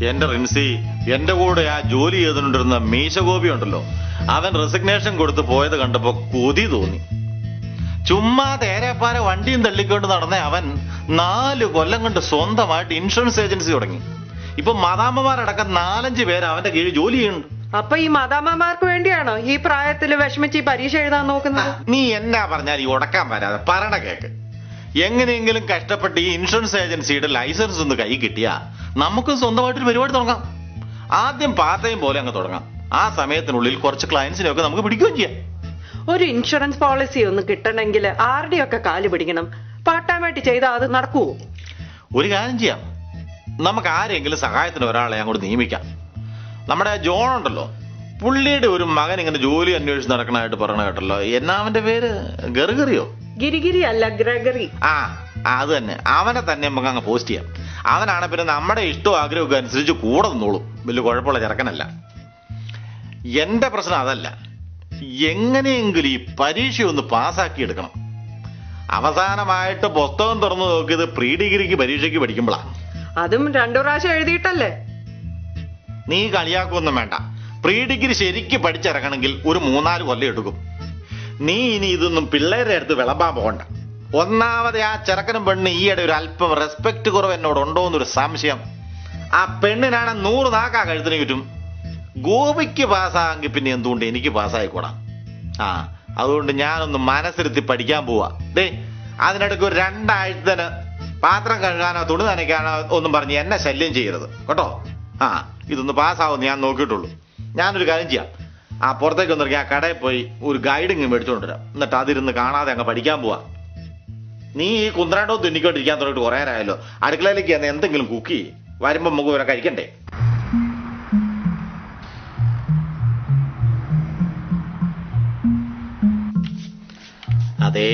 എന്റെ റിൻസി, എന്റെ കൂടെ ആ ജോലി ചെയ്തുകൊണ്ടിരുന്ന മീശഗോപി ഉണ്ടല്ലോ, അവൻ റെസിഗ്നേഷൻ കൊടുത്ത് പോയത് കണ്ടപ്പോ കൊതി തോന്നി. ചുമ്മാ തേരാപ്പാര വണ്ടിയും തള്ളിക്കൊണ്ട് നടന്ന അവൻ 4 കൊല്ലം കൊണ്ട് സ്വന്തമായിട്ട് ഇൻഷുറൻസ് ഏജൻസി തുടങ്ങി. ഇപ്പൊ മദാമ്മമാരടക്കം 4-5 പേര് അവന്റെ കീഴിൽ ജോലി ചെയ്യുന്നുണ്ട്. അപ്പൊ ഈ മദാമ്മമാർക്ക് വേണ്ടിയാണോ ഈ പ്രായത്തിൽ വിഷമിച്ച് ഈ പരീക്ഷ എഴുതാൻ നോക്കുന്നത്? നീ എന്നാ പറഞ്ഞാൽ ഈ ഉടക്കാൻ വരാതെ പറയണ കേക്ക്. എങ്ങനെയെങ്കിലും കഷ്ടപ്പെട്ട് ഈ ഇൻഷുറൻസ് ഏജൻസിയുടെ ലൈസൻസ് ഒന്ന് കൈ കിട്ടിയാ നമുക്ക് സ്വന്തമായിട്ടൊരു പരിപാടി തുടങ്ങാം. ആദ്യം പാർട്ട് ടൈം പോലെ അങ്ങ് തുടങ്ങാം. ആ സമയത്തിനുള്ളിൽ കുറച്ച് ക്ലയൻസിനെയൊക്കെ നമുക്ക് പിടിക്കുകയും ചെയ്യാം. ഒരു ഇൻഷുറൻസ് പോളിസി ഒന്ന് കിട്ടണമെങ്കിൽ ആരുടെയൊക്കെ കാല് പിടിക്കണം. പാർട്ട് ടൈം ആയിട്ട് ചെയ്താൽ അത് നടക്കുവോ? ഒരു കാര്യം ചെയ്യാം, നമുക്ക് ആരെങ്കിലും സഹായത്തിന് ഒരാളെ അങ്ങോട്ട് നിയമിക്കാം. നമ്മുടെ ജോൺ ഉണ്ടല്ലോ, പുള്ളിയുടെ ഒരു മകൻ ഇങ്ങനെ ജോലി അന്വേഷിച്ച് നടക്കണായിട്ട് പറയണ കേട്ടല്ലോ. എന്നാ അവന്റെ പേര്? ഗർഗറിയോ? ഗിരിഗിരി അല്ല, ഗ്രഗറി. അത് തന്നെ. അവനെ തന്നെ നമുക്ക് അങ്ങ് പോസ്റ്റ് ചെയ്യാം. അവനാണ് പിന്നെ നമ്മുടെ ഇഷ്ടവും ആഗ്രഹമൊക്കെ അനുസരിച്ച് കൂടെ നിന്നോളും. വലിയ കുഴപ്പമുള്ള ചെറുക്കനല്ല. എന്റെ പ്രശ്നം അതല്ല, എങ്ങനെയെങ്കിലും ഈ പരീക്ഷ ഒന്ന് പാസ്സാക്കി എടുക്കണം. അവസാനമായിട്ട് പുസ്തകം തുറന്നു നോക്കിയത് പ്രീ ഡിഗ്രിക്ക് പരീക്ഷയ്ക്ക് പഠിക്കുമ്പോഴാണ്. അതും 2 പ്രാവശ്യം എഴുതിയിട്ടല്ലേ? നീ കളിയാക്കൊന്നും വേണ്ട. പ്രീ ഡിഗ്രി ശരിക്ക് പഠിച്ചിറങ്ങണമെങ്കിൽ ഒരു 3-4 കൊല്ലം എടുക്കും. നീ ഇനി ഇതൊന്നും പിള്ളേരുടെ അടുത്ത് വിളമ്പാൻ പോകണ്ട. ഒന്നാമത് ആ ചെറുക്കനും പെണ്ണിന് ഈയിടെ ഒരു അല്പം റെസ്പെക്ട് കുറവ് എന്നോടുണ്ടോ എന്നൊരു സംശയം. ആ പെണ്ണിനാണ് 100 നാക്കാ കഴുത്തിന് ചുറ്റും. ഗോപിക്ക് പാസ്സായെങ്കിൽ പിന്നെ എന്തുകൊണ്ട് എനിക്ക് പാസ്സായിക്കൂടാ? അതുകൊണ്ട് ഞാനൊന്ന് മനസ്സിരുത്തി പഠിക്കാൻ പോവാ. അതിനിടയ്ക്ക് ഒരു 2 ആഴ്ചത്തിന് പാത്രം കഴുകാനോ തുണി നനയ്ക്കാനോ ഒന്നും പറഞ്ഞ് എന്നെ ശല്യം ചെയ്യരുത് കേട്ടോ. ഇതൊന്ന് പാസ്സാവുമെന്ന് ഞാൻ നോക്കിയിട്ടുള്ളൂ. ഞാനൊരു കാര്യം ചെയ്യാം, പുറത്തേക്ക് ഒന്നിറങ്ങി ആ കടയിൽ പോയി ഒരു ഗൈഡിങ് മേടിച്ചുകൊണ്ടുവരാം. എന്നിട്ട് അതിരുന്ന് കാണാതെ അങ്ങ് പഠിക്കാൻ പോവാ. നീ ഈ കുന്ത്രാണ്ടവും തുന്നിക്കൊണ്ടിരിക്കാൻ തുടങ്ങിയിട്ട് കുറേ നേരമായല്ലോ. അടുക്കളയിലേക്ക് തന്നെ എന്തെങ്കിലും കുക്ക് ചെയ്യും. വരുമ്പോൾ നമുക്ക് ഇവരെ കഴിക്കണ്ടേ? അതേ,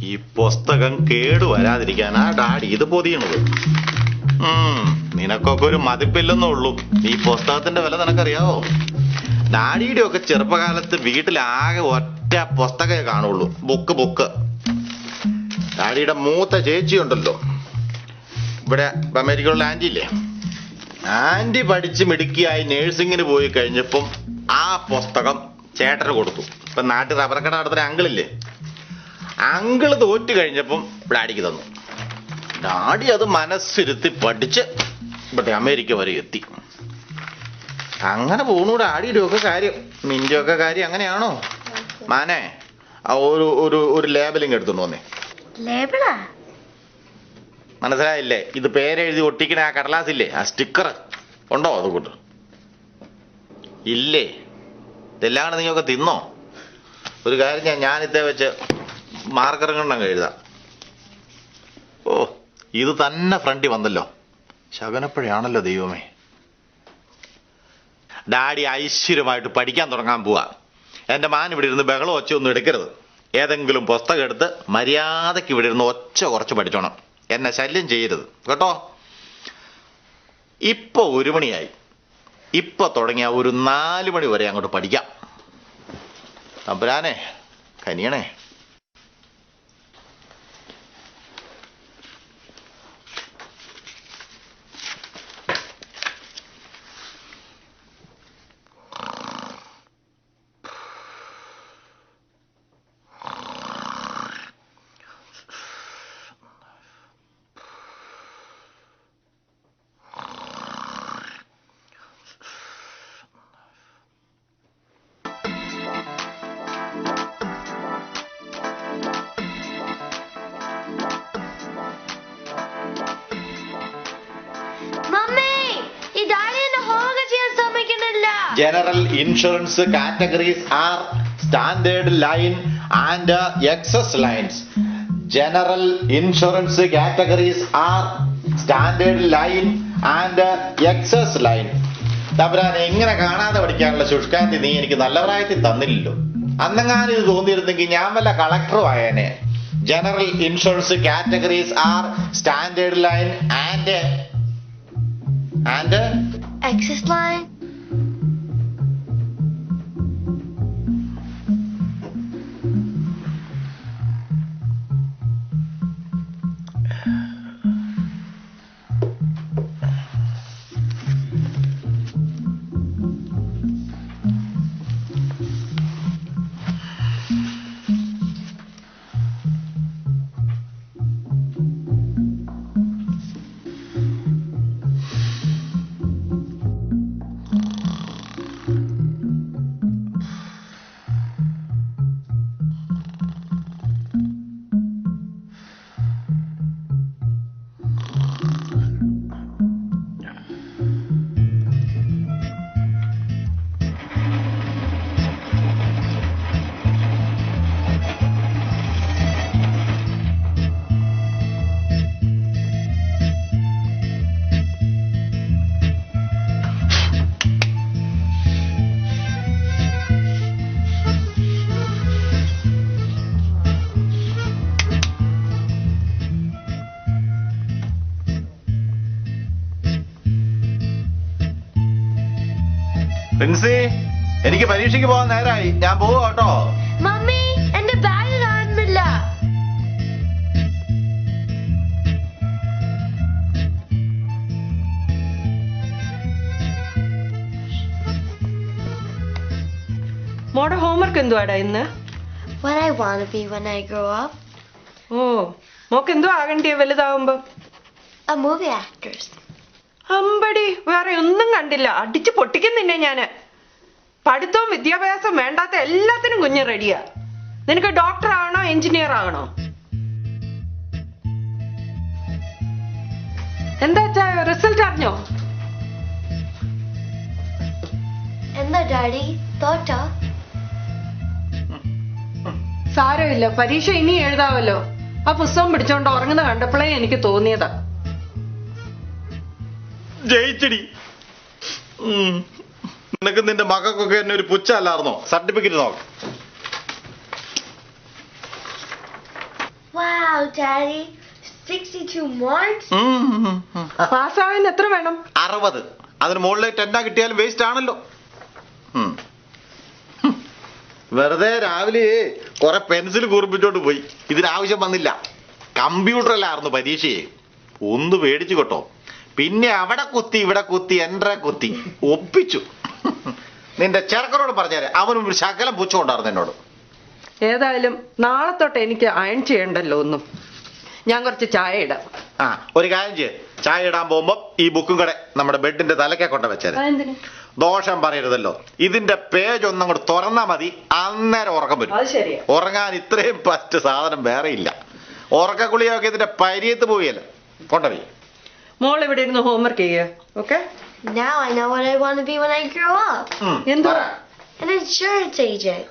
ഈ പുസ്തകം കേടുവരാതിരിക്കാനാ ഡാഡി ഇത് പൊതിയണത്. നിനക്കൊക്കെ ഒരു മതിപ്പില്ലെന്നേ ഉള്ളൂ. ഈ പുസ്തകത്തിന്റെ വില നിനക്കറിയാവോ? ഡാഡിയുടെ ഒക്കെ ചെറുപ്പകാലത്ത് വീട്ടിലാകെ ഒറ്റ പുസ്തകമേ കാണുള്ളൂ, ബുക്ക്. ഡാഡിയുടെ മൂത്ത ചേച്ചി ഉണ്ടല്ലോ, ഇവിടെ അമേരിക്കയിലുള്ള ആന്റി ഇല്ലേ, ആന്റി പഠിച്ച് മിടുക്കിയായി നേഴ്സിങ്ങിന് പോയി കഴിഞ്ഞപ്പം ആ പുസ്തകം ചേട്ടന് കൊടുത്തു. ഇപ്പൊ നാട്ടിൽ റബ്ബർ കട നടത്തുന്ന അങ്കിളില്ലേ, അങ്കിള് തോറ്റു കഴിഞ്ഞപ്പം ഡാഡിക്ക് തന്നു. ഡാഡി അത് മനസ്സിരുത്തി പഠിച്ച് ഇവിടെ അമേരിക്ക വരെ എത്തി. അങ്ങനെ പോണു ഡാഡിയുടെ ഒക്കെ കാര്യം. നിന്റെ ഒക്കെ കാര്യം അങ്ങനെയാണോ മാനെ? ഒരു ലേബലിങ് എടുത്തോണ്ട് വന്നേ. മനസ്സിലായില്ലേ? ഇത് പേരെഴുതി ഒട്ടിക്കണ ആ കടലാസില്ലേ, ആ സ്റ്റിക്കർ ഉണ്ടോ? അതുകൊണ്ട് ഇല്ലേ? ഇതെല്ലാം കൂടെ നീയൊക്കെ തിന്നോ? ഒരു കാര്യം ഞാനിതേ വെച്ച് മാർക്കറും കൊണ്ടങ്ങ് എഴുതാം. ഇത് തന്നെ ഫ്രണ്ടിൽ വന്നല്ലോ. ശകനപ്പഴയാണല്ലോ ദൈവമേ. ഡാഡി ഐശ്വര്യമായിട്ട് പഠിക്കാൻ തുടങ്ങാൻ പോവാ. എൻ്റെ മാൻ ഇവിടെ ഇരുന്ന് ബഹളം ഒച്ച ഒന്നും എടുക്കരുത്. ഏതെങ്കിലും പുസ്തകം എടുത്ത് മര്യാദയ്ക്ക് ഇവിടെ ഇരുന്ന് ഒച്ച കുറച്ച് പഠിച്ചോണം. എന്നെ ശല്യം ചെയ്യരുത് കേട്ടോ. ഇപ്പൊ 1 മണിയായി. ഇപ്പൊ തുടങ്ങിയ ഒരു 4 മണി വരെ അങ്ങോട്ട് പഠിക്കാം. തമ്പുരാനെ കനിയണേ. General insurance categories are standard line and excess lines. General insurance categories are standard line and excess line. തമ്പുരാനെ, ഇങ്ങനെ കാണാതെ പഠിക്കാനുള്ള ശുഷ്കാന്തി നീ എനിക്ക് നല്ല പ്രായത്തിൽ തന്നില്ലല്ലോ. അന്നെങ്ങാനും ഇത് തോന്നിയിരുന്നെങ്കിൽ ഞാൻ വല്ല കളക്ടറും ആയേനെ. General insurance categories are standard line and excess line. Binsy, എനിക്ക് പരീക്ഷയ്ക്ക് പോകാൻ നേരമായി, ഞാൻ പോവാ കേട്ടോ. മമ്മി, എന്റെ ബാഗ് കാണുന്നില്ല. മോടെ ഹോംവർക്ക് എന്തുവാടാ ഇന്ന്? What I want to be when I grow up? ഓ, മോക്ക് എന്തോ ആകണ്ടിയ വലുതാവുമ്പോ? A movie actress. അമ്പടി, വേറെ ഒന്നും കണ്ടില്ല, അടിച്ചു പൊട്ടിക്കുന്നില്ല ഞാന്. പഠിത്തവും വിദ്യാഭ്യാസവും വേണ്ടാത്ത എല്ലാത്തിനും കുഞ്ഞ് റെഡിയാ. നിനക്ക് ഡോക്ടർ ആകണോ എഞ്ചിനീയർ ആകണോ? എന്താ റിസൾട്ട് അറിഞ്ഞോ? എന്താ ഡാഡി, തോറ്റോ? സാരമില്ല, പരീക്ഷ ഇനി എഴുതാവല്ലോ. ആ പുസ്തകം പിടിച്ചോണ്ട് ഉറങ്ങുന്ന കണ്ടപ്പോഴേ എനിക്ക് തോന്നിയതാ. ജയിച്ചടി. നിനക്ക് നിന്റെ മക്കൾക്കൊക്കെ എന്നെ ഒരു പുച്ഛല്ലായിരുന്നോ? സർട്ടിഫിക്കറ്റ് നോക്ക്. Wow, Daddy, 62 marks? പാസ്സാവാൻ എത്ര വേണം? 60. അതിന് മുകളിൽ 10 കിട്ടിയാലും വേസ്റ്റ് ആണല്ലോ. വെറുതെ രാവിലെ കുറെ പെൻസിൽ കുറിപ്പിച്ചോണ്ട് പോയി, ഇതിനാവശ്യം വന്നില്ല. കമ്പ്യൂട്ടറിലായിരുന്നു പരീക്ഷയെ. ഒന്ന് പേടിച്ചു കേട്ടോ. പിന്നെ അവിടെ കുത്തി ഇവിടെ കുത്തി എൻട്രെ കുത്തി ഒപ്പിച്ചു. നിന്റെ ചെറുക്കനോട് പറഞ്ഞേരെ, അവനും ഒരു ശകലം പുച്ഛം ഉണ്ടായിരുന്നു എന്നോട്. ഏതായാലും നാളെ തൊട്ട് എനിക്ക് അയൺ ചെയ്യണ്ടല്ലോ ഒന്നും. ഞാൻ കുറച്ച് ചായ ഇടാം. ആ, ഒരു കാര്യം ചെയ്യ്, ചായ ഇടാൻ പോകുമ്പോ ഈ ബുക്കും കൂടെ നമ്മുടെ ബെഡിന്റെ തലക്കെ കൊണ്ട് വെച്ചേരെ. അതെന്തിന്? ദോഷം പറയരുതല്ലോ. ഇതിന്റെ പേജ് ഒന്നങ്ങോട്ട് തുറന്നാ മതി, അന്നേരം ഉറക്കം വരും. അത് ശരിയാ. ഉറങ്ങാൻ ഇത്രയും പറ്റ് സാധനം വേറെ ഇല്ല. ഉറക്കക്കുളിയൊക്കെ ഇതിന്റെ പരിയത്ത് പോയല്ലോ. കൊണ്ടുപോയി മോൾ ഇവിടെ ഇരുന്ന് ഹോംവർക്ക് ചെയ്യുക. Okay? Now I know what I want to be when I grow up. എന്തുവാ? An insurance agent.